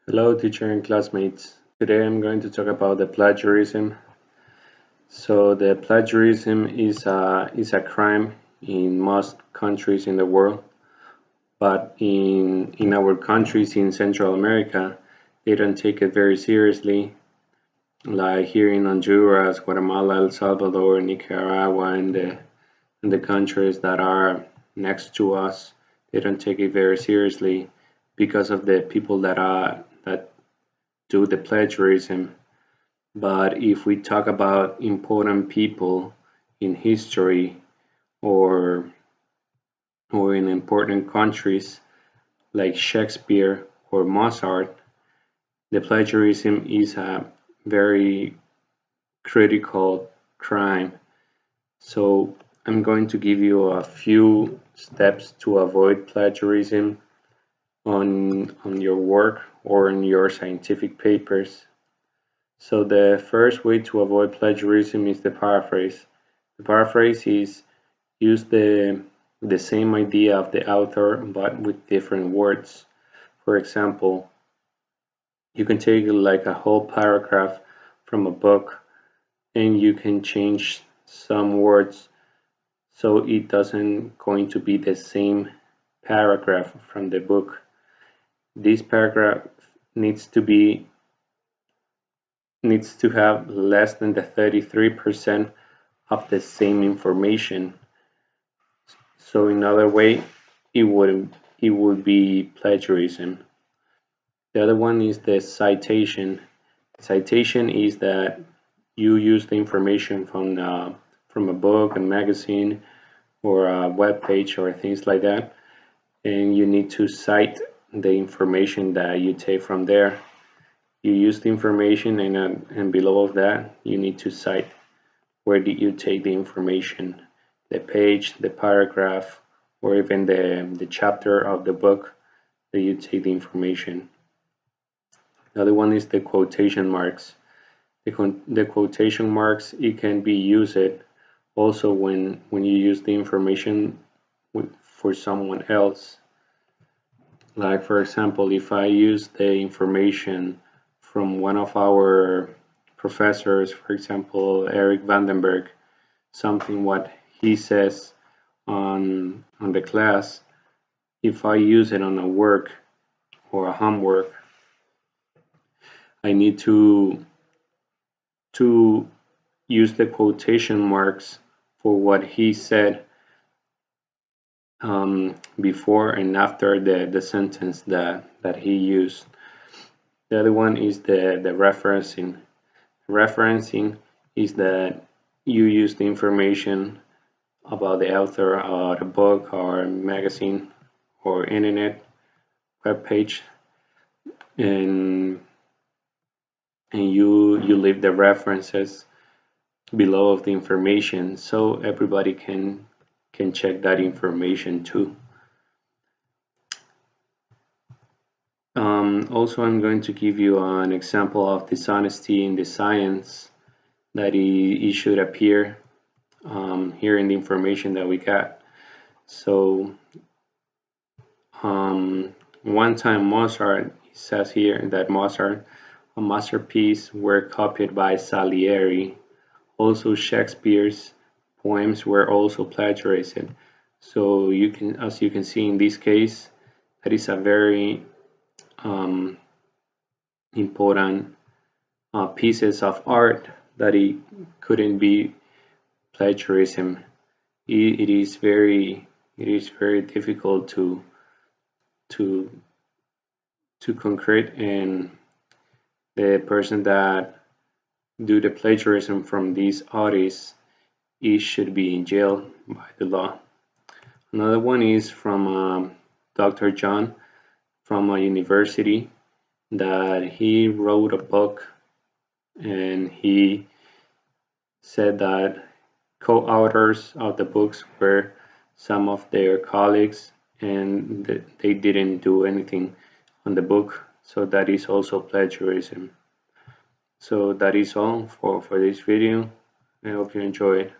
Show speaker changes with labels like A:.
A: Hello, teacher and classmates. Today I'm going to talk about the plagiarism. So the plagiarism is a crime in most countries in the world, but in our countries in Central America, they don't take it very seriously. Like here in Honduras, Guatemala, El Salvador, Nicaragua, and the countries that are next to us, they don't take it very seriously because of the people that do the plagiarism. But if we talk about important people in history or in important countries like Shakespeare or Mozart, the plagiarism is a very critical crime. So I'm going to give you a few steps to avoid plagiarism on your work or in your scientific papers. So the first way to avoid plagiarism is the paraphrase. The paraphrase is use the same idea of the author but with different words. For example, you can take like a whole paragraph from a book and you can change some words so it doesn't going to be the same paragraph from the book. This paragraph needs to have less than the 33% of the same information. So in other way, it would be plagiarism. The other one is the citation. Citation is that you use the information from a book, a magazine, or a web page, or things like that, and you need to cite the information that you take from there. You use the information, and below of that, you need to cite where did you take the information, the page, the paragraph, or even the chapter of the book that you take the information. The other one is the quotation marks. The quotation marks, it can be used also when you use the information for someone else. Like for example, if I use the information from one of our professors, for example, Eric Vandenberg, something what he says on the class, if I use it on a work or a homework, I need to use the quotation marks for what he said before and after the sentence that he used. The other one is the referencing. Referencing is that you use the information about the author or the book or magazine or internet web page, and you leave the references below of the information so everybody can check that information too. Also, I'm going to give you an example of dishonesty in the science that it should appear here in the information that we got. So one time Mozart, it says here that Mozart, a masterpiece, were copied by Salieri. Also Shakespeare's poems were also plagiarized. So you can, as you can see in this case, that is a very important pieces of art that it couldn't be plagiarism. It is very difficult to concrete, and the person that do the plagiarism from these artists, it should be in jail by the law. Another one is from Dr. John from a university that he wrote a book, and he said that co-authors of the books were some of their colleagues and they didn't do anything on the book, so that is also plagiarism. So that is all for this video. I hope you enjoyed.